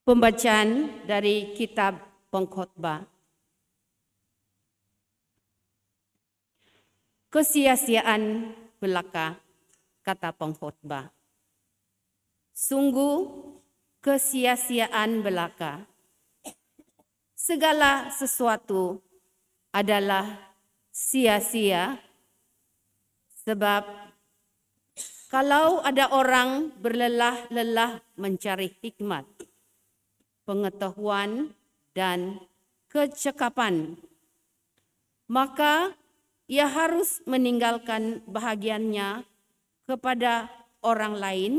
Pembacaan dari kitab Pengkhotbah. Kesia-siaan belaka, kata pengkhotbah. Sungguh kesia-siaan belaka. Segala sesuatu adalah sia-sia, sebab kalau ada orang berlelah-lelah mencari hikmat, pengetahuan, dan kecekapan, maka ia harus meninggalkan bahagiannya kepada orang lain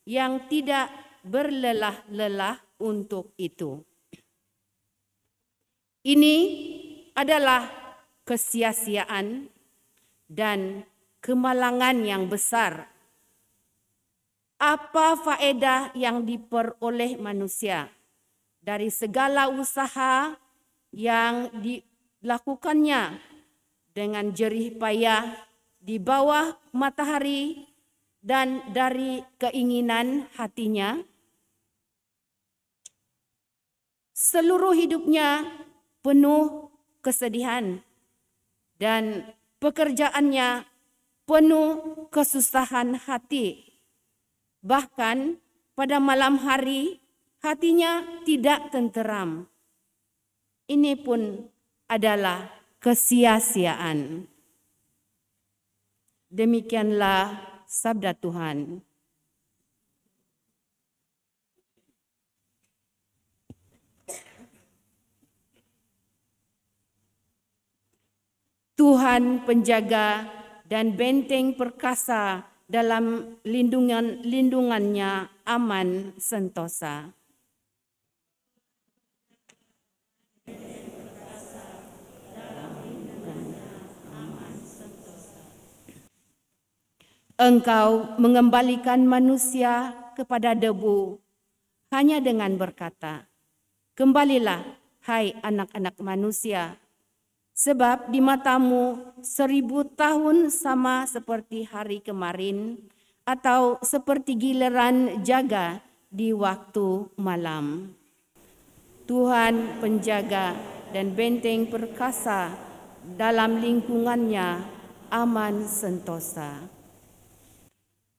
yang tidak berlelah-lelah untuk itu. Ini adalah kesia-siaan dan kemalangan yang besar. Apa faedah yang diperoleh manusia dari segala usaha yang dilakukannya dengan jerih payah di bawah matahari dan dari keinginan hatinya? Seluruh hidupnya penuh kesedihan dan pekerjaannya penuh kesusahan hati. Bahkan pada malam hari hatinya tidak tenteram. Ini pun adalah kesia-siaan. Demikianlah sabda Tuhan. Tuhan penjaga dan benteng perkasa, dalam lindungannya aman sentosa. Engkau mengembalikan manusia kepada debu hanya dengan berkata, "Kembalilah, hai anak-anak manusia, sebab di matamu 1000 tahun sama seperti hari kemarin, atau seperti giliran jaga di waktu malam." Tuhan penjaga dan benteng perkasa, dalam lingkungannya aman sentosa.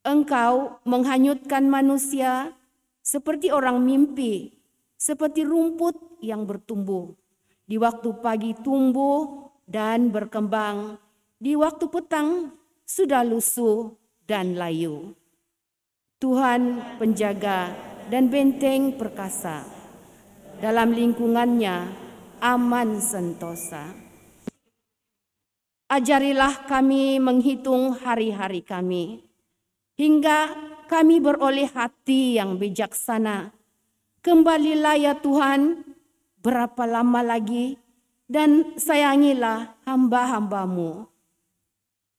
Engkau menghanyutkan manusia seperti orang mimpi, seperti rumput yang bertumbuh. Di waktu pagi tumbuh dan berkembang, di waktu petang sudah lusuh dan layu. Tuhan penjaga dan benteng perkasa, dalam lingkungannya aman sentosa. Ajarilah kami menghitung hari-hari kami, hingga kami beroleh hati yang bijaksana. Kembalilah ya Tuhan, berapa lama lagi, dan sayangilah hamba-hambamu.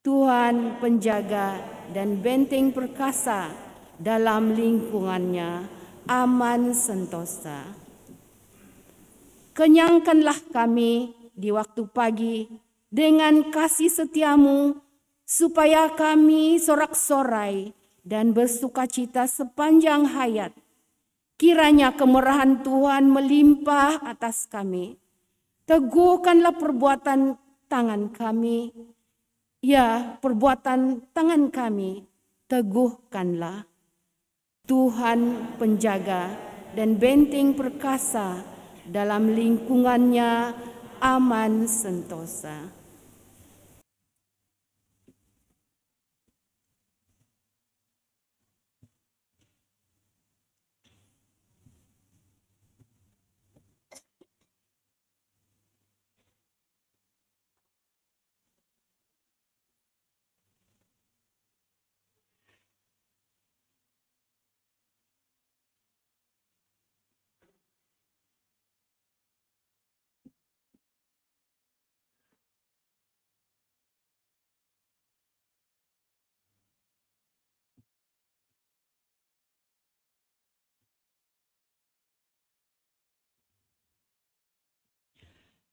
Tuhan penjaga dan benteng perkasa, dalam lingkungannya aman sentosa. Kenyangkanlah kami di waktu pagi dengan kasih setiamu, supaya kami sorak-sorai dan bersukacita sepanjang hayat. Kiranya kemurahan Tuhan melimpah atas kami. Teguhkanlah perbuatan tangan kami. Ya, perbuatan tangan kami, teguhkanlah. Tuhan penjaga dan benteng perkasa, dalam lingkungannya aman sentosa.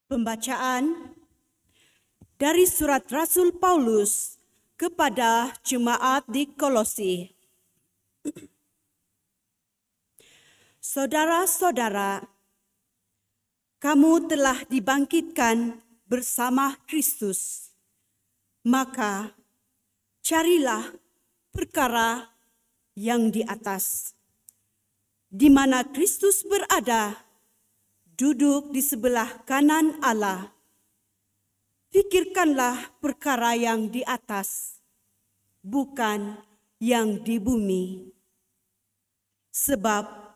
Pembacaan dari surat Rasul Paulus kepada jemaat di Kolosi. Saudara-saudara, kamu telah dibangkitkan bersama Kristus. Maka carilah perkara yang di atas, di mana Kristus berada, duduk di sebelah kanan Allah. Pikirkanlah perkara yang di atas, bukan yang di bumi. Sebab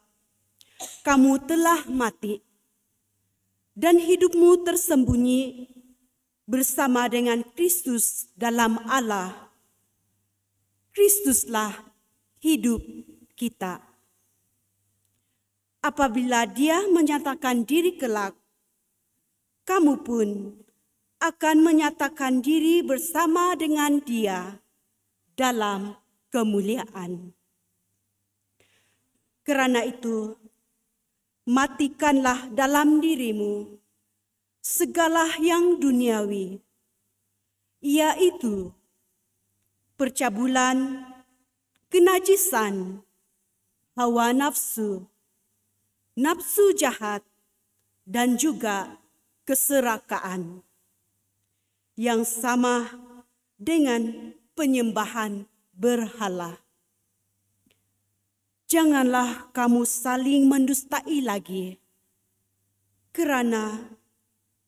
kamu telah mati, dan hidupmu tersembunyi bersama dengan Kristus dalam Allah. Kristuslah hidup kita. Apabila Dia menyatakan diri kelak, kamu pun akan menyatakan diri bersama dengan Dia dalam kemuliaan. Karena itu, matikanlah dalam dirimu segala yang duniawi, yaitu percabulan, kenajisan, hawa nafsu, nafsu jahat, dan juga keserakaan, yang sama dengan penyembahan berhala. Janganlah kamu saling mendustai lagi, kerana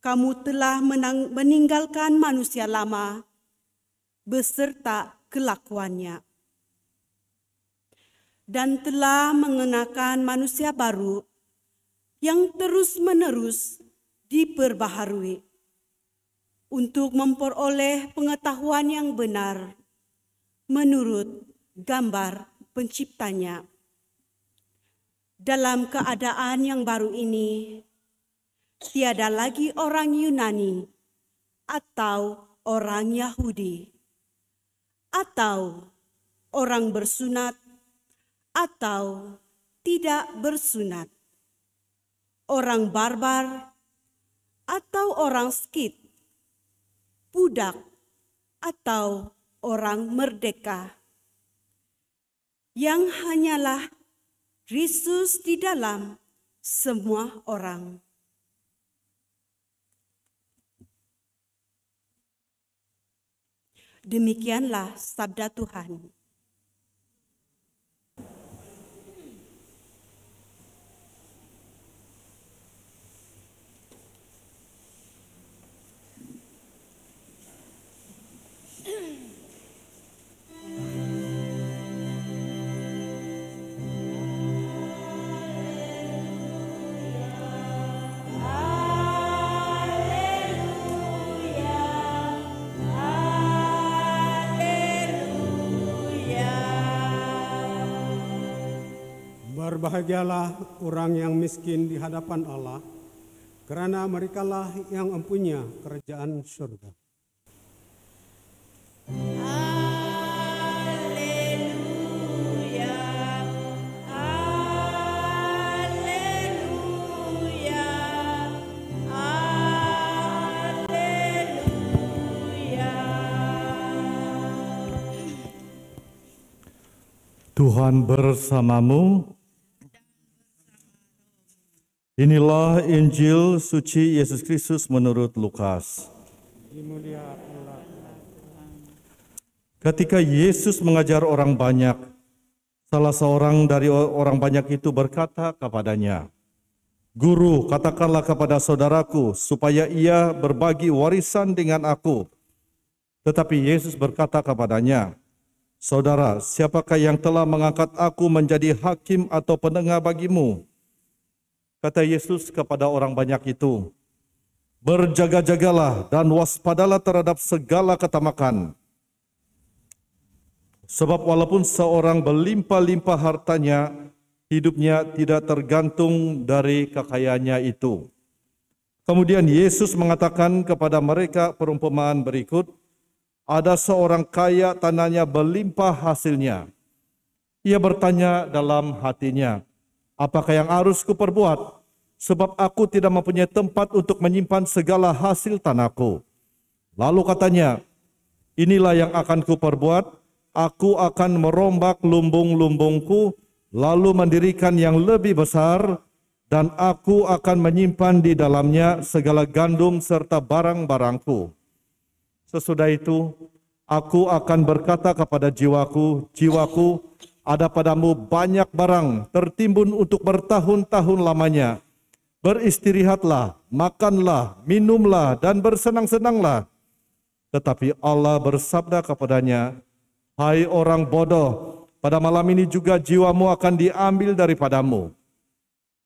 kamu telah meninggalkan manusia lama beserta kelakuannya, dan telah mengenakan manusia baru yang terus-menerus diperbaharui untuk memperoleh pengetahuan yang benar menurut gambar penciptanya. Dalam keadaan yang baru ini, tiada lagi orang Yunani atau orang Yahudi, atau orang bersunat atau tidak bersunat, orang barbar atau orang Skit, budak atau orang merdeka, yang hanyalah Kristus di dalam semua orang. Demikianlah sabda Tuhan. Berbahagialah orang yang miskin di hadapan Allah, kerana merekalah yang mempunyai kerajaan surga. Haleluya, haleluya, haleluya. Tuhan bersamamu. Inilah Injil suci Yesus Kristus menurut Lukas. Ketika Yesus mengajar orang banyak, salah seorang dari orang banyak itu berkata kepadanya, "Guru, katakanlah kepada saudaraku supaya ia berbagi warisan dengan aku." Tetapi Yesus berkata kepadanya, "Saudara, siapakah yang telah mengangkat aku menjadi hakim atau pendengar bagimu?" Kata Yesus kepada orang banyak itu, "Berjaga-jagalah dan waspadalah terhadap segala ketamakan. Sebab walaupun seorang berlimpah-limpah hartanya, hidupnya tidak tergantung dari kekayaannya itu." Kemudian Yesus mengatakan kepada mereka perumpamaan berikut, "Ada seorang kaya tanahnya berlimpah hasilnya. Ia bertanya dalam hatinya, apakah yang harus kuperbuat sebab aku tidak mempunyai tempat untuk menyimpan segala hasil tanahku. Lalu katanya, inilah yang akan kuperbuat, aku akan merombak lumbung-lumbungku, lalu mendirikan yang lebih besar, dan aku akan menyimpan di dalamnya segala gandum serta barang-barangku. Sesudah itu, aku akan berkata kepada jiwaku, jiwaku, ada padamu banyak barang tertimbun untuk bertahun-tahun lamanya. Beristirahatlah, makanlah, minumlah, dan bersenang-senanglah. Tetapi Allah bersabda kepadanya, hai orang bodoh, pada malam ini juga jiwamu akan diambil daripadamu.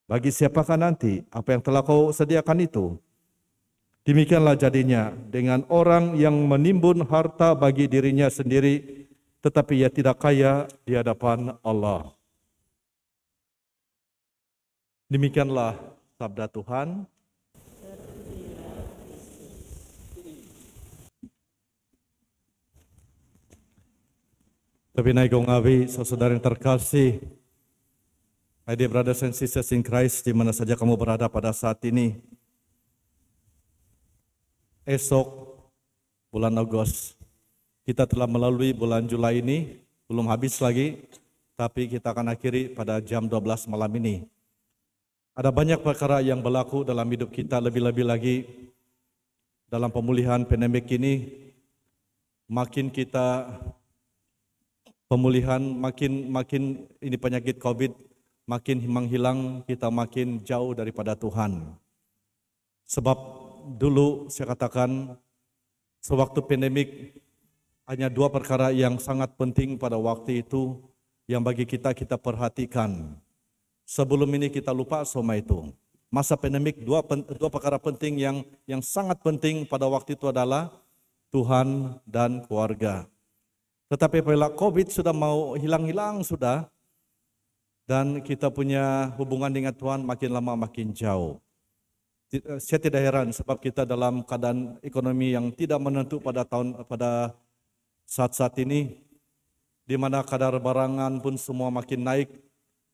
Bagi siapakah nanti apa yang telah kau sediakan itu? Demikianlah jadinya dengan orang yang menimbun harta bagi dirinya sendiri, tetapi ia tidak kaya di hadapan Allah. Demikianlah sabda Tuhan. Lebih naik ngawi, saudara yang terkasih, my dear brothers and sisters in Christ, di mana saja kamu berada pada saat ini. Esok bulan Agustus, kita telah melalui bulan Juli ini, belum habis lagi, tapi kita akan akhiri pada jam 12 malam ini. Ada banyak perkara yang berlaku dalam hidup kita, lebih-lebih lagi dalam pemulihan pandemik ini. Makin kita pemulihan, makin ini penyakit COVID makin menghilang, kita makin jauh daripada Tuhan. Sebab dulu saya katakan, sewaktu pandemik hanya dua perkara yang sangat penting pada waktu itu yang bagi kita perhatikan. Sebelum ini kita lupa semua itu. Masa pandemik dua perkara penting yang sangat penting pada waktu itu adalah Tuhan dan keluarga. Tetapi apabila COVID sudah mau hilang-hilang sudah, dan kita punya hubungan dengan Tuhan makin lama makin jauh. Saya tidak heran sebab kita dalam keadaan ekonomi yang tidak menentu pada saat-saat ini, di mana kadar barangan pun semua makin naik,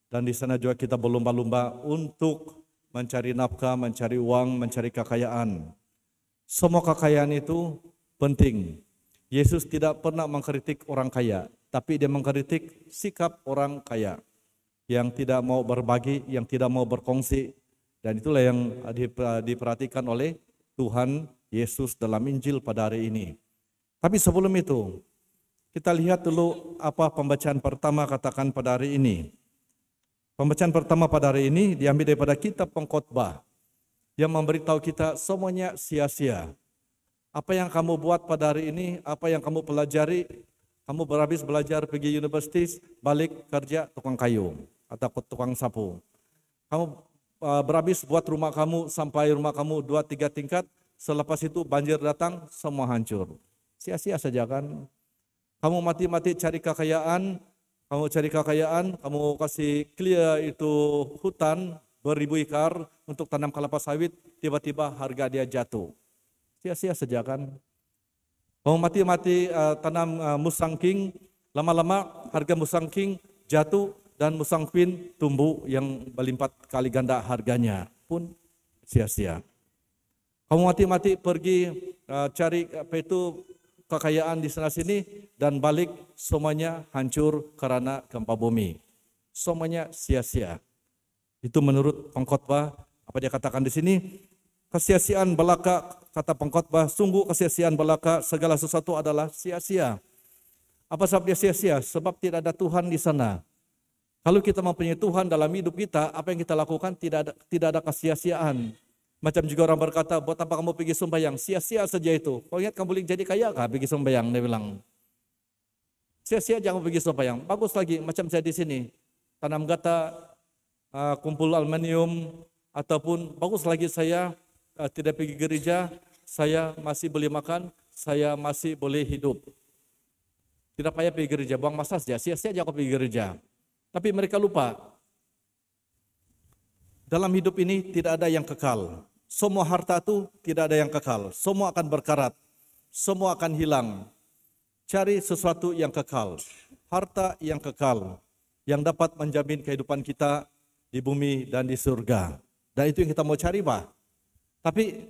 dan di sana juga kita berlomba-lomba untuk mencari nafkah, mencari uang, mencari kekayaan. Semua kekayaan itu penting. Yesus tidak pernah mengkritik orang kaya, tapi dia mengkritik sikap orang kaya yang tidak mau berbagi, yang tidak mau berkongsi, dan itulah yang diperhatikan oleh Tuhan Yesus dalam Injil pada hari ini. Tapi sebelum itu, kita lihat dulu apa pembacaan pertama katakan pada hari ini. Pembacaan pertama pada hari ini diambil daripada kitab Pengkhotbah yang memberitahu kita semuanya sia-sia. Apa yang kamu buat pada hari ini, apa yang kamu pelajari, kamu berhabis belajar pergi universitas, balik kerja tukang kayu atau tukang sapu. Kamu berhabis buat rumah kamu sampai rumah kamu 2-3 tingkat, selepas itu banjir datang, semua hancur. Sia-sia saja kan? Kamu mati-mati cari kekayaan, kamu kasih clear itu hutan beribu hektar untuk tanam kelapa sawit, tiba-tiba harga dia jatuh. Sia-sia saja kan? Kamu mati-mati tanam musangking, lama-lama harga musangking jatuh dan musangking tumbuh yang berlipat kali ganda harganya, pun sia-sia. Kamu mati-mati pergi cari kekayaan di sana sini dan balik semuanya hancur karena gempa bumi. Semuanya sia-sia. Itu menurut Pengkhotbah, apa dia katakan di sini? Kesia-siaan belaka, kata Pengkhotbah, sungguh kesia-siaan belaka, segala sesuatu adalah sia-sia. Apa sebab dia sia-sia? Sebab tidak ada Tuhan di sana. Kalau kita mempunyai Tuhan dalam hidup kita, apa yang kita lakukan tidak ada kesia-siaan. Macam juga orang berkata, buat apa kamu pergi sembahyang? Sia-sia saja itu. Kau ingat kamu boleh jadi kaya kah pergi sembahyang? Dia bilang. Sia-sia jangan pergi sembahyang. Bagus lagi, macam saya di sini. Tanam gata, kumpul aluminium, ataupun bagus lagi saya tidak pergi gereja, saya masih boleh makan, saya masih boleh hidup. Tidak payah pergi gereja, buang masa saja, sia-sia aja aku pergi gereja. Tapi mereka lupa, dalam hidup ini tidak ada yang kekal. Semua harta itu tidak ada yang kekal, semua akan berkarat, semua akan hilang. Cari sesuatu yang kekal, harta yang kekal, yang dapat menjamin kehidupan kita di bumi dan di surga. Dan itu yang kita mau cari, Pak. Tapi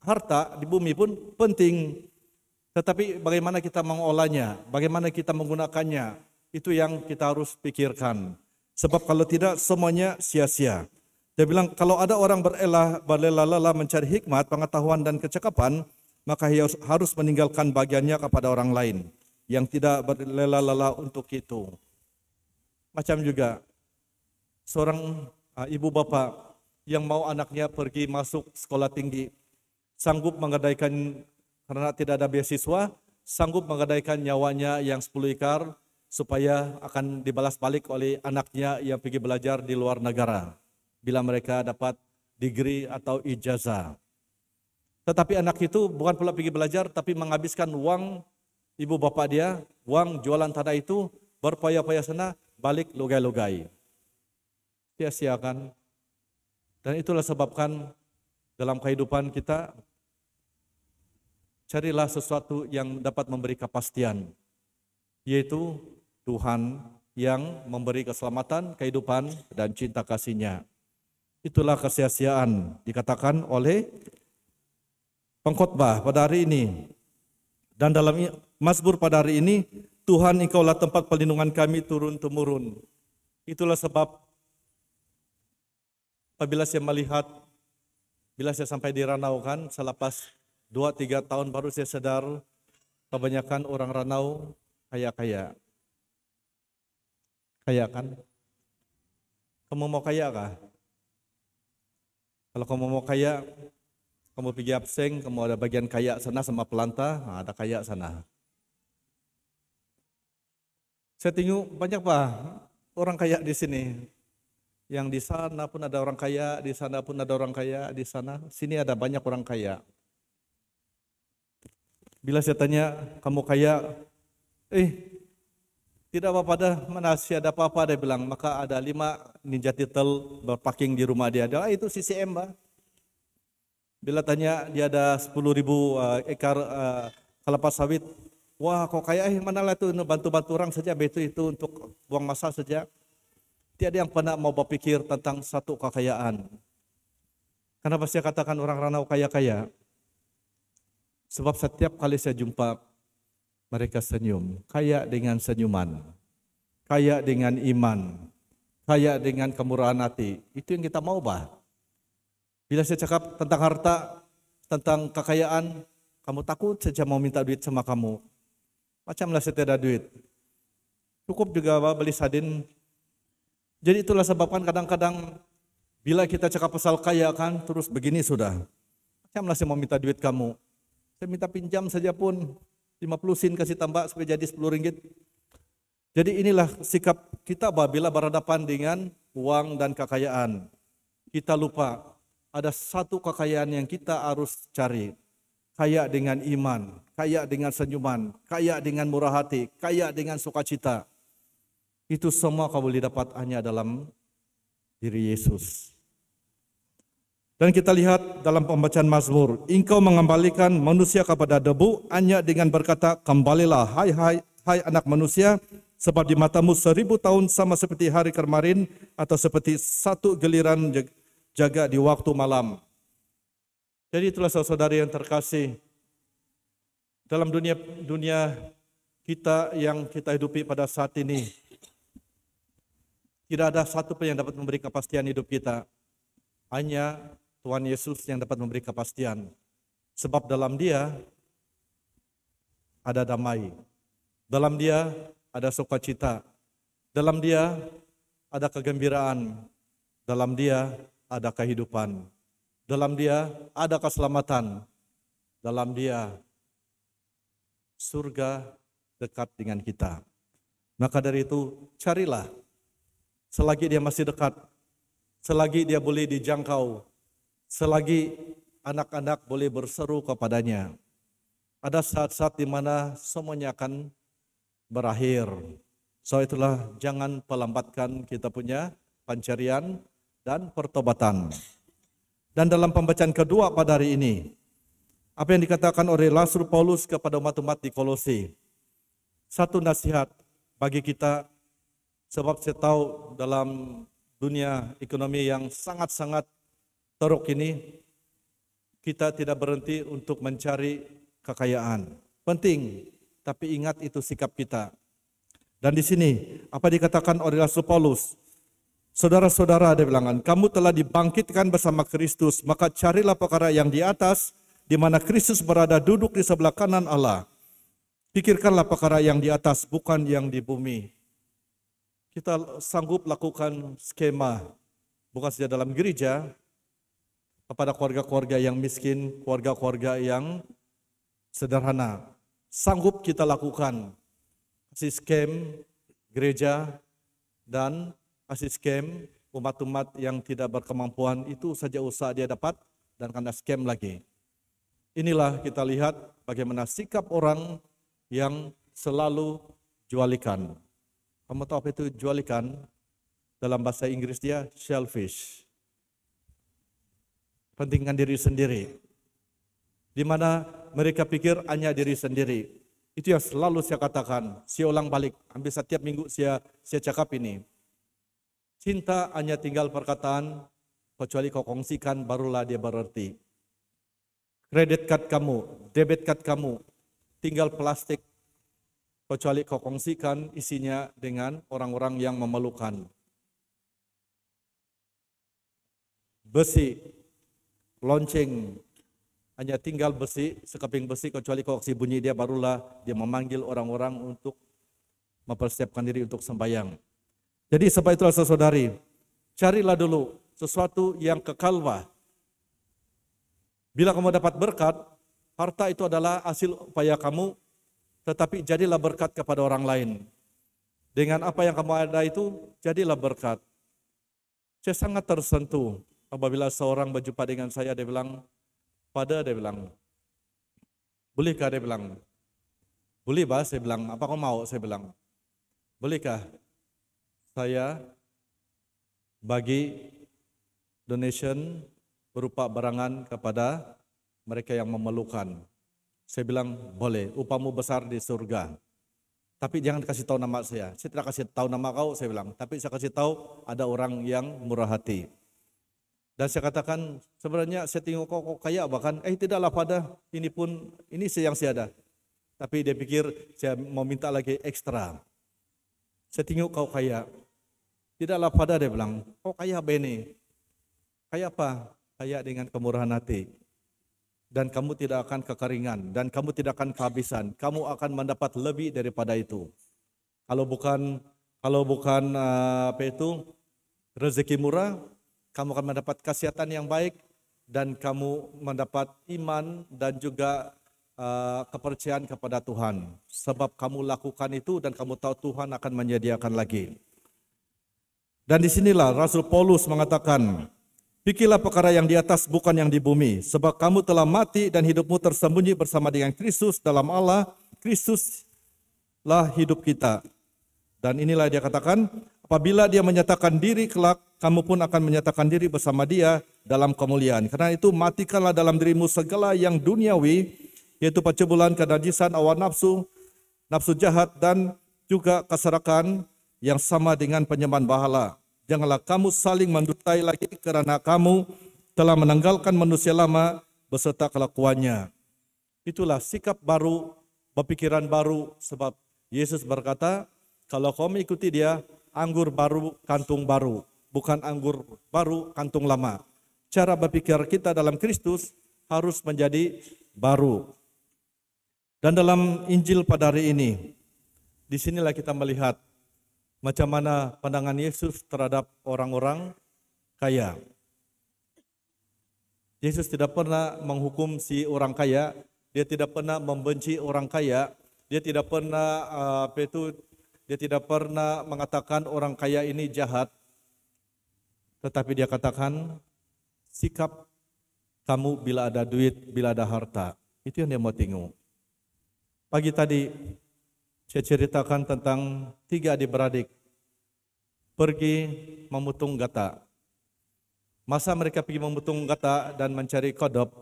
harta di bumi pun penting. Tetapi bagaimana kita mengolahnya, bagaimana kita menggunakannya, itu yang kita harus pikirkan. Sebab kalau tidak semuanya sia-sia. Dia bilang kalau ada orang berlelah-lelah mencari hikmat, pengetahuan dan kecakapan, maka ia harus meninggalkan bagiannya kepada orang lain yang tidak berlelah-lelah untuk itu. Macam juga seorang ibu bapak yang mau anaknya pergi masuk sekolah tinggi, sanggup menggadaikan karena tidak ada beasiswa, sanggup menggadaikan nyawanya yang 10 ekar supaya akan dibalas balik oleh anaknya yang pergi belajar di luar negara bila mereka dapat degree atau ijazah. Tetapi anak itu bukan pula pergi belajar tapi menghabiskan uang ibu bapak dia, uang jualan tanah itu, berpaya-paya sana, balik lugai-lugai. Sia-siakan. Dan itulah sebabkan dalam kehidupan kita carilah sesuatu yang dapat memberi kepastian, yaitu Tuhan yang memberi keselamatan, kehidupan, dan cinta kasih-Nya. Itulah kesia-siaan dikatakan oleh pengkhotbah pada hari ini. Dan dalam Mazmur pada hari ini, Tuhan Engkaulah tempat perlindungan kami turun-temurun. Itulah sebab apabila saya melihat, bila saya sampai di Ranau kan, selepas 2-3 tahun baru saya sadar kebanyakan orang Ranau kaya-kaya. Kaya kan? Kamu mau kaya kah? Kalau kamu mau kaya, kamu pergi Abseng, kamu ada bagian kaya sana sama Pelanta, ada kaya sana. Saya tengok banyak Pak orang kaya di sini. Yang di sana pun ada orang kaya, di sana pun ada orang kaya, di sana, sini ada banyak orang kaya. Bila saya tanya, kamu kaya? Tidak apa-apa dah, mana sih ada apa-apa, dia bilang. Maka ada 5 Ninja Turtle berparking di rumah dia. Itu CCM, Mbak. Bila tanya, dia ada 10.000 ekar kelapa sawit. Wah, kok kaya, manalah itu bantu-bantu orang saja, itu untuk buang masa saja. Tiada yang pernah mau berpikir tentang satu kekayaan. Kenapa saya katakan orang Ranau kaya-kaya? Sebab setiap kali saya jumpa, mereka senyum, kaya dengan senyuman, kaya dengan iman, kaya dengan kemurahan hati. Itu yang kita mau, Bah. Bila saya cakap tentang harta, tentang kekayaan, kamu takut saja mau minta duit sama kamu. Macamlah saya tidak ada duit. Cukup juga Bah, beli sardin. Jadi itulah sebabkan kadang-kadang bila kita cakap pasal kaya kan, terus begini sudah. Macamlah saya mau minta duit kamu. Saya minta pinjam saja pun 50 sen kasih tambah supaya jadi 10 ringgit. Jadi inilah sikap kita bila berhadapan dengan uang dan kekayaan. Kita lupa ada satu kekayaan yang kita harus cari. Kaya dengan iman, kaya dengan senyuman, kaya dengan murah hati, kaya dengan sukacita. Itu semua kau boleh dapat hanya dalam diri Yesus. Dan kita lihat dalam pembacaan Mazmur, Engkau mengembalikan manusia kepada debu hanya dengan berkata, kembalilah hai anak manusia, sebab di matamu 1000 tahun sama seperti hari kemarin atau seperti satu giliran jaga di waktu malam. Jadi itulah saudara-saudari yang terkasih, dalam dunia kita yang kita hidupi pada saat ini, tidak ada satu pun yang dapat memberi kepastian hidup kita. Hanya Tuhan Yesus yang dapat memberi kepastian. Sebab dalam Dia ada damai. Dalam Dia ada sukacita. Dalam Dia ada kegembiraan. Dalam Dia ada kehidupan. Dalam Dia ada keselamatan. Dalam Dia surga dekat dengan kita. Maka dari itu carilah selagi Dia masih dekat, selagi Dia boleh dijangkau, selagi anak-anak boleh berseru kepadanya. Ada saat-saat di mana semuanya akan berakhir. So itulah jangan pelambatkan kita punya pencarian dan pertobatan. Dan dalam pembacaan kedua pada hari ini, apa yang dikatakan oleh Rasul Paulus kepada umat-umat di Kolose, satu nasihat bagi kita, sebab saya tahu dalam dunia ekonomi yang sangat-sangat teruk ini, kita tidak berhenti untuk mencari kekayaan. Penting, tapi ingat itu sikap kita. Dan di sini apa dikatakan oleh Rasul Paulus? Saudara-saudara, dia bilang, kamu telah dibangkitkan bersama Kristus, maka carilah perkara yang di atas, di mana Kristus berada duduk di sebelah kanan Allah. Pikirkanlah perkara yang di atas, bukan yang di bumi. Kita sanggup lakukan skema, bukan saja dalam gereja, kepada keluarga-keluarga yang miskin, keluarga-keluarga yang sederhana. Sanggup kita lakukan. Kasih scam gereja dan kasih scam umat-umat yang tidak berkemampuan, itu saja usaha dia dapat dan kena scam lagi. Inilah kita lihat bagaimana sikap orang yang selalu jual ikan. Kamu tahu apa itu jual ikan? Dalam bahasa Inggris dia shellfish. Pentingkan diri sendiri. Di mana mereka pikir hanya diri sendiri. Itu yang selalu saya katakan, saya ulang balik, hampir setiap minggu saya cakap ini. Cinta hanya tinggal perkataan, kecuali kau kongsikan barulah dia berarti. Credit card kamu, debit card kamu, tinggal plastik, kecuali kau kongsikan isinya dengan orang-orang yang memerlukan. Besi, lonceng, hanya tinggal besi, sekeping besi, kecuali kau kasih bunyi dia, barulah dia memanggil orang-orang untuk mempersiapkan diri untuk sembahyang. Jadi sebab itulah saudari, carilah dulu sesuatu yang kekal. Bila kamu dapat berkat, harta itu adalah hasil upaya kamu, tetapi jadilah berkat kepada orang lain. Dengan apa yang kamu ada itu, jadilah berkat. Saya sangat tersentuh apabila seorang berjumpa dengan saya, dia bilang, "Pada," dia bilang, "bolehkah?" Dia bilang, "Boleh, Bah." Saya bilang, "Apa kau mau?" Saya bilang, "Bolehkah saya bagi donation berupa barangan kepada mereka yang memerlukan?" Saya bilang, "Boleh, upamu besar di surga. Tapi jangan kasih tahu nama saya. Saya tidak kasih tahu nama kau," saya bilang. "Tapi saya kasih tahu ada orang yang murah hati." Dan saya katakan, sebenarnya saya tengok kau kaya bahkan, tidaklah pada, ini yang saya ada. Tapi dia pikir saya mau minta lagi ekstra. Saya tengok kau kaya. Tidaklah pada, dia bilang, kau kaya bene. Kaya apa? Kaya dengan kemurahan hati. Dan kamu tidak akan kekeringan, dan kamu tidak akan kehabisan. Kamu akan mendapat lebih daripada itu. Kalau bukan rezeki murah, kamu akan mendapat kesehatan yang baik, dan kamu mendapat iman dan juga kepercayaan kepada Tuhan. Sebab kamu lakukan itu dan kamu tahu Tuhan akan menyediakan lagi. Dan disinilah Rasul Paulus mengatakan, "Pikirlah perkara yang di atas, bukan yang di bumi. Sebab kamu telah mati dan hidupmu tersembunyi bersama dengan Kristus dalam Allah. Kristuslah hidup kita." Dan inilah dia katakan, apabila dia menyatakan diri kelak, kamu pun akan menyatakan diri bersama dia dalam kemuliaan. Karena itu matikanlah dalam dirimu segala yang duniawi, yaitu pencabulan, kenajisan, hawa nafsu, nafsu jahat, dan juga keserakan yang sama dengan penyembahan berhala. Janganlah kamu saling mendutai lagi, kerana kamu telah menanggalkan manusia lama beserta kelakuannya. Itulah sikap baru, berpikiran baru, sebab Yesus berkata, kalau kau mengikuti dia, anggur baru, kantung baru. Bukan anggur baru, kantung lama. Cara berpikir kita dalam Kristus harus menjadi baru. Dan dalam Injil pada hari ini, disinilah kita melihat macam mana pandangan Yesus terhadap orang-orang kaya. Yesus tidak pernah menghukum si orang kaya, dia tidak pernah membenci orang kaya, dia tidak pernah dia tidak pernah mengatakan orang kaya ini jahat. Tetapi dia katakan, sikap kamu bila ada duit, bila ada harta. Itu yang dia mau tengok. Pagi tadi saya ceritakan tentang 3 adik-beradik pergi memutung gata. Masa mereka pergi memutung gata dan mencari kodok,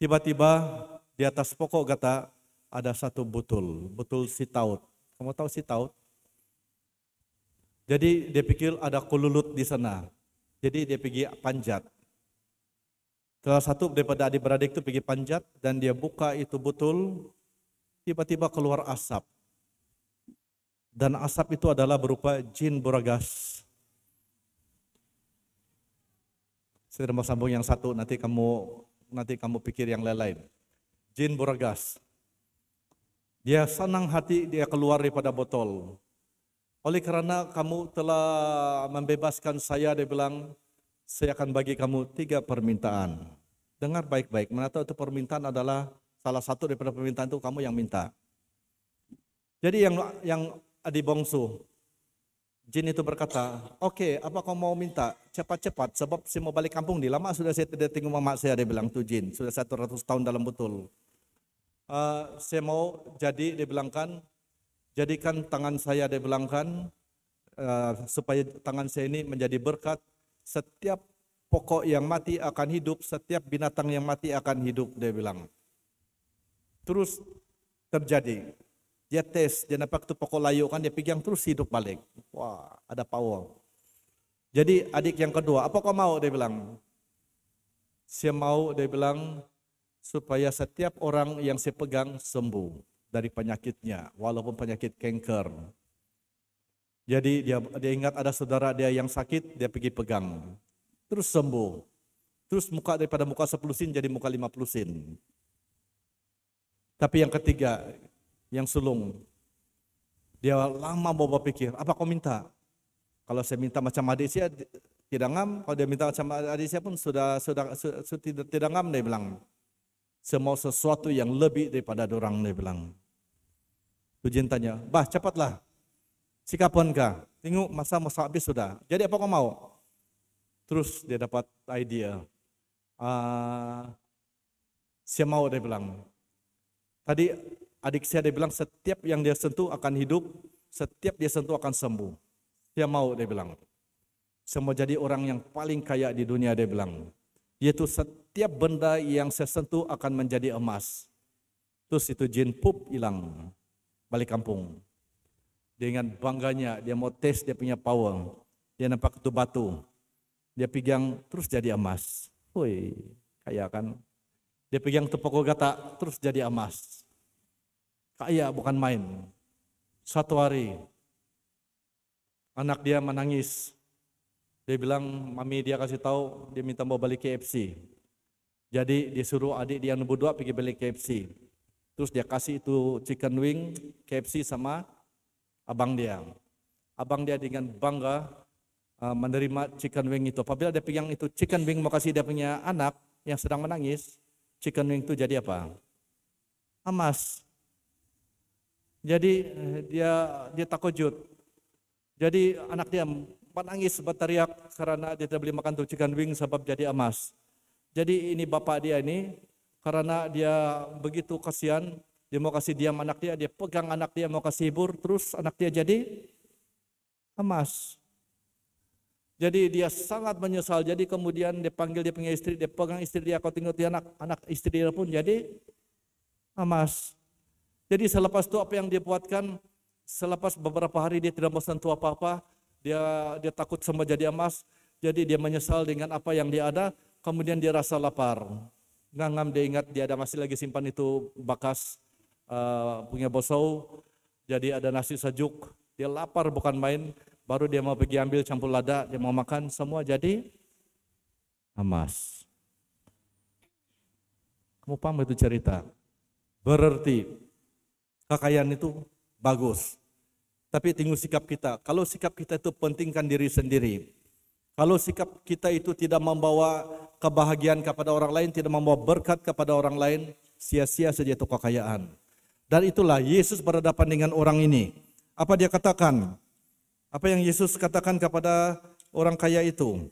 tiba-tiba di atas pokok gata ada satu butul sitaut. Kamu tahu sitaut? Jadi dia pikir ada kululut di sana. Jadi dia pergi panjat. Salah satu daripada adik-beradik itu pergi panjat dan dia buka itu betul, tiba-tiba keluar asap. Dan asap itu adalah berupa jin Boragas. Saya mau sambung yang satu, nanti kamu pikir yang lain. Jin Boragas. Dia senang hati dia keluar daripada botol. Oleh kerana kamu telah membebaskan saya, dia bilang, saya akan bagi kamu 3 permintaan. Dengar baik-baik, mana tahu itu permintaan adalah salah satu daripada permintaan itu kamu yang minta. Jadi yang adik bongsu, jin itu berkata, oke, apa kau mau minta? Cepat-cepat, sebab saya mau balik kampung. Lama sudah saya tidak tengok mama saya, dia bilang tuh jin. Sudah 100 tahun dalam betul. Saya mau jadi, dia bilangkan, jadikan tangan saya, dia bilangkan, supaya tangan saya ini menjadi berkat. Setiap pokok yang mati akan hidup, setiap binatang yang mati akan hidup, dia bilang. Terus terjadi. Dia tes, dia nampak itu pokok layu kan, dia pegang terus hidup balik. Wah, ada power. Jadi adik yang kedua, apa kau mau? Dia bilang. Saya mau, dia bilang, supaya setiap orang yang saya pegang sembuh dari penyakitnya, walaupun penyakit kanker. Jadi dia ingat ada saudara dia yang sakit, dia pergi pegang. Terus sembuh. Terus muka daripada muka 10 sen jadi muka 50 sen. Tapi yang ketiga, yang sulung, dia lama mau berpikir, apa kau minta? Kalau saya minta macam adik saya tidak ngam, kalau dia minta macam adik saya pun sudah tidak ngam, dia bilang. Saya mau sesuatu yang lebih daripada dorang, dia bilang. Jin tanya, bah cepatlah, sikapan kah? Tengok masa habis sudah. Jadi apa kau mau? Terus dia dapat idea. Saya mau, dia bilang. Tadi adik saya dia bilang setiap yang dia sentuh akan hidup, setiap dia sentuh akan sembuh. Saya mau, dia bilang. Saya mau jadi orang yang paling kaya di dunia, dia bilang. Yaitu setiap benda yang saya sentuh akan menjadi emas. Terus itu jin pup hilang, balik kampung. Dengan bangganya dia mau tes dia punya power. Dia nampak itu batu, dia pegang terus jadi emas. Woi, kaya kan? Dia pegang itu pokok gata terus jadi emas. Kaya bukan main. Suatu hari anak dia menangis. Dia bilang, mami dia kasih tahu dia minta mau balik KFC. Jadi dia suruh adik dia yang berdua pergi balik KFC. Terus dia kasih itu chicken wing KFC sama abang dia. Abang dia dengan bangga menerima chicken wing itu. Apabila dia pegang itu chicken wing mau kasih dia punya anak yang sedang menangis, chicken wing itu jadi apa? Emas. Jadi dia takjub. Jadi anak dia menangis berteriak karena dia tidak boleh makan tuh chicken wing sebab jadi emas. Jadi ini bapak dia ini karena dia begitu kasihan, dia mau kasih diam anak dia pegang anak dia mau kasih hibur, terus anak dia jadi emas. Jadi dia sangat menyesal. Jadi kemudian dia panggil dia punya istri, dia pegang istri dia, kau tengok dia anak istri dia pun jadi emas. Jadi selepas itu apa yang dia buatkan, selepas beberapa hari dia tidak mau sentuh apa-apa, dia takut semua jadi emas, jadi dia menyesal dengan apa yang dia ada, kemudian dia rasa lapar. Ngam dia ingat dia ada masih lagi simpan itu bakas punya bosau, jadi ada nasi sejuk, dia lapar bukan main, baru dia mau pergi ambil campur lada, dia mau makan, semua jadi emas. Kamu paham itu cerita? Berarti kekayaan itu bagus. Tapi tinggal sikap kita. Kalau sikap kita itu pentingkan diri sendiri. Kalau sikap kita itu tidak membawa kebahagiaan kepada orang lain, tidak membawa berkat kepada orang lain, sia-sia saja itu kekayaan. Dan itulah Yesus berhadapan dengan orang ini. Apa dia katakan? Apa yang Yesus katakan kepada orang kaya itu?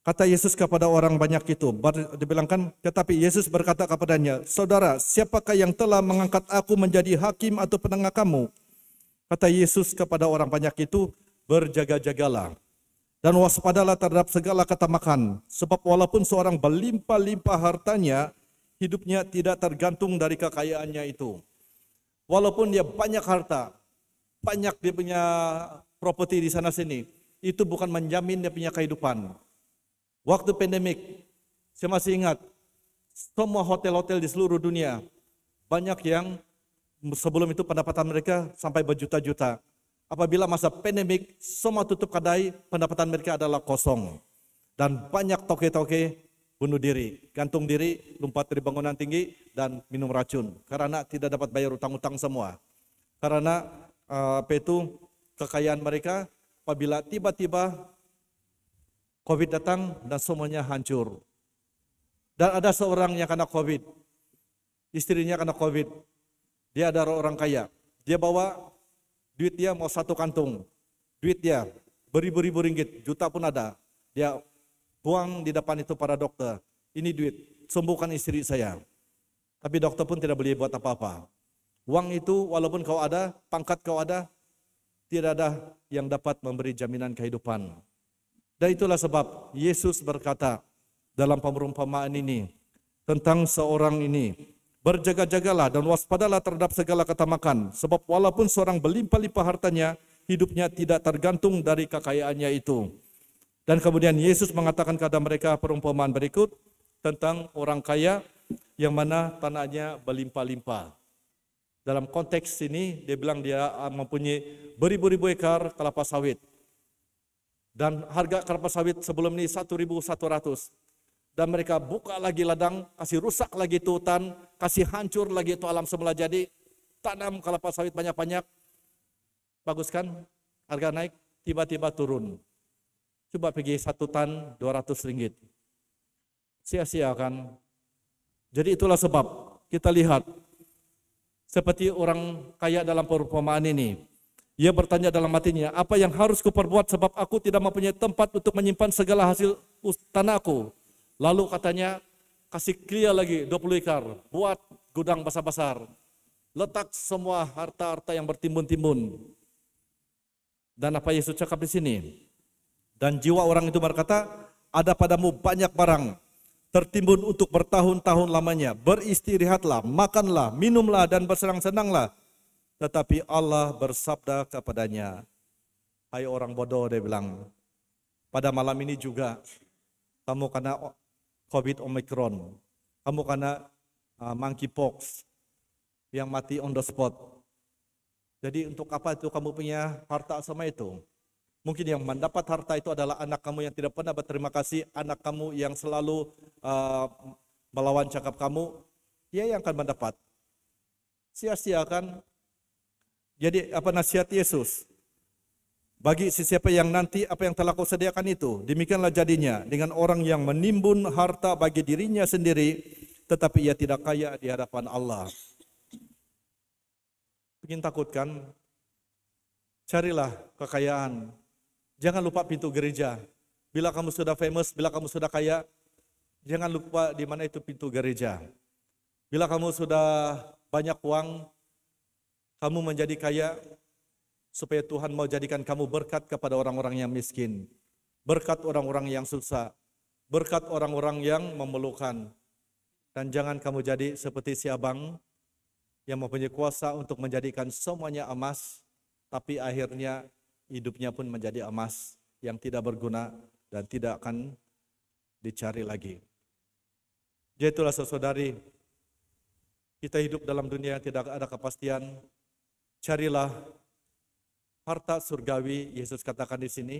Kata Yesus kepada orang banyak itu, dibilangkan, tetapi Yesus berkata kepadanya, saudara, siapakah yang telah mengangkat aku menjadi hakim atau penengah kamu? Kata Yesus kepada orang banyak itu, berjaga-jagalah dan waspadalah terhadap segala ketamakan, sebab walaupun seorang berlimpah-limpah hartanya, hidupnya tidak tergantung dari kekayaannya itu. Walaupun dia banyak harta, banyak dia punya properti di sana sini, itu bukan menjamin dia punya kehidupan. Waktu pandemik, saya masih ingat, semua hotel-hotel di seluruh dunia, banyak yang sebelum itu pendapatan mereka sampai berjuta-juta. Apabila masa pandemik, semua tutup kedai, pendapatan mereka adalah kosong. Dan banyak toke-toke bunuh diri, gantung diri, lompat dari bangunan tinggi, dan minum racun. Karena tidak dapat bayar utang-utang semua. Karena kekayaan mereka, apabila tiba-tiba COVID datang dan semuanya hancur. Dan ada seorang yang kena COVID, istrinya kena COVID, dia adalah orang kaya. Dia bawa duit dia mau 1 kantung, duit dia beribu-ribu ringgit, juta pun ada. Dia buang di depan itu para dokter, ini duit, sembuhkan istri saya. Tapi dokter pun tidak boleh buat apa-apa. Uang itu walaupun kau ada, pangkat kau ada, tidak ada yang dapat memberi jaminan kehidupan. Dan itulah sebab Yesus berkata dalam perumpamaan ini tentang seorang ini, berjaga-jagalah dan waspadalah terhadap segala ketamakan, sebab walaupun seorang berlimpah-limpah hartanya, hidupnya tidak tergantung dari kekayaannya itu. Dan kemudian Yesus mengatakan kepada mereka perumpamaan berikut tentang orang kaya yang mana tanahnya berlimpah-limpah. Dalam konteks ini dia bilang dia mempunyai beribu-ribu ekar kelapa sawit. Dan harga kelapa sawit sebelum ini 1.100. Dan mereka buka lagi ladang, kasih rusak lagi itu hutan, kasih hancur lagi itu alam semula jadi, tanam kelapa sawit banyak-banyak. Bagus kan? Harga naik, tiba-tiba turun. Coba pergi 1 tan 200 ringgit. Sia-sia kan? Jadi itulah sebab kita lihat seperti orang kaya dalam perumpamaan ini. Ia bertanya dalam hatinya, apa yang harus kuperbuat sebab aku tidak mempunyai tempat untuk menyimpan segala hasil tanahku. Lalu katanya, kasih clear lagi 20 ekar, buat gudang besar-besar. Letak semua harta-harta yang bertimbun-timbun. Dan apa Yesus cakap di sini? Dan jiwa orang itu berkata, ada padamu banyak barang, tertimbun untuk bertahun-tahun lamanya. Beristirahatlah, makanlah, minumlah, dan bersenang-senanglah. Tetapi Allah bersabda kepadanya, hai orang bodoh, dia bilang, pada malam ini juga kamu kena COVID Omicron, kamu kena monkeypox yang mati on the spot. Jadi untuk apa itu kamu punya harta sama itu? Mungkin yang mendapat harta itu adalah anak kamu yang tidak pernah berterima kasih, anak kamu yang selalu melawan cakap kamu, dia yang akan mendapat. Sia-sia kan? Jadi apa nasihat Yesus? Bagi siapa yang nanti apa yang telah kau sediakan itu, demikianlah jadinya dengan orang yang menimbun harta bagi dirinya sendiri, tetapi ia tidak kaya di hadapan Allah. Bikin takut kan? Carilah kekayaan. Jangan lupa pintu gereja. Bila kamu sudah famous, bila kamu sudah kaya, jangan lupa di mana itu pintu gereja. Bila kamu sudah banyak uang, kamu menjadi kaya, supaya Tuhan mau jadikan kamu berkat kepada orang-orang yang miskin, berkat orang-orang yang susah, berkat orang-orang yang memerlukan. Dan jangan kamu jadi seperti si abang yang mempunyai kuasa untuk menjadikan semuanya emas, tapi akhirnya hidupnya pun menjadi emas yang tidak berguna dan tidak akan dicari lagi. Jadi itulah saudari, kita hidup dalam dunia yang tidak ada kepastian. Carilah harta surgawi, Yesus katakan di sini.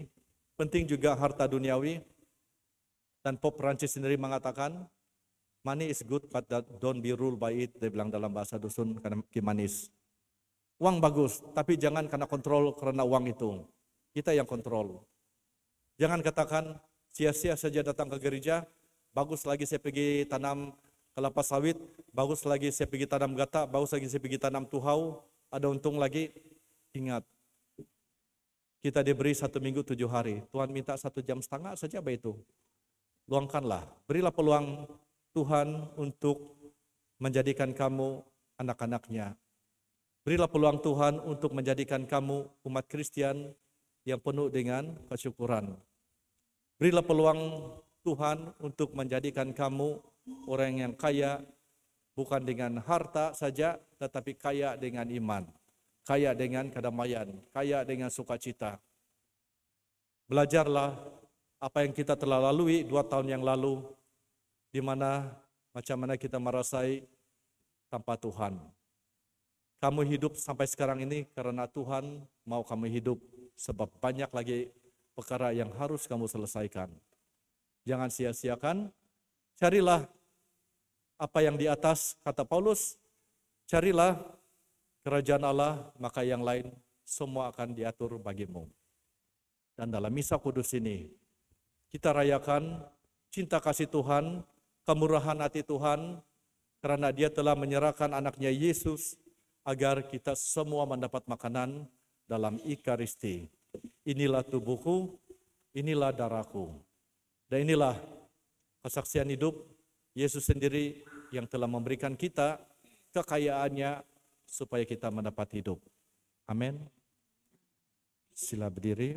Penting juga harta duniawi. Dan Pop Prancis sendiri mengatakan, money is good but don't be ruled by it. Dia bilang dalam bahasa dusun karena manis. Uang bagus, tapi jangan kena kontrol karena uang itu. Kita yang kontrol. Jangan katakan sia-sia saja datang ke gereja, bagus lagi saya pergi tanam kelapa sawit, bagus lagi saya pergi tanam gata, bagus lagi saya pergi tanam tuhau, ada untung lagi. Ingat, kita diberi 1 minggu 7 hari. Tuhan minta 1,5 jam saja apa itu. Luangkanlah, berilah peluang Tuhan untuk menjadikan kamu anak-anaknya. Berilah peluang Tuhan untuk menjadikan kamu umat Kristen yang penuh dengan kesyukuran. Berilah peluang Tuhan untuk menjadikan kamu orang yang kaya, bukan dengan harta saja, tetapi kaya dengan iman, kaya dengan kedamaian, kaya dengan sukacita. Belajarlah apa yang kita telah lalui 2 tahun yang lalu, di mana macam mana kita merasai tanpa Tuhan. Kamu hidup sampai sekarang ini karena Tuhan mau kamu hidup, sebab banyak lagi perkara yang harus kamu selesaikan. Jangan sia-siakan, carilah apa yang di atas, kata Paulus, carilah kerajaan Allah, maka yang lain semua akan diatur bagimu. Dan dalam misa kudus ini, kita rayakan cinta kasih Tuhan, kemurahan hati Tuhan, karena Dia telah menyerahkan anaknya Yesus, agar kita semua mendapat makanan dalam Ekaristi. Inilah tubuhku, inilah darahku. Dan inilah kesaksian hidup Yesus sendiri yang telah memberikan kita kekayaannya supaya kita mendapat hidup. Amin. Sila berdiri.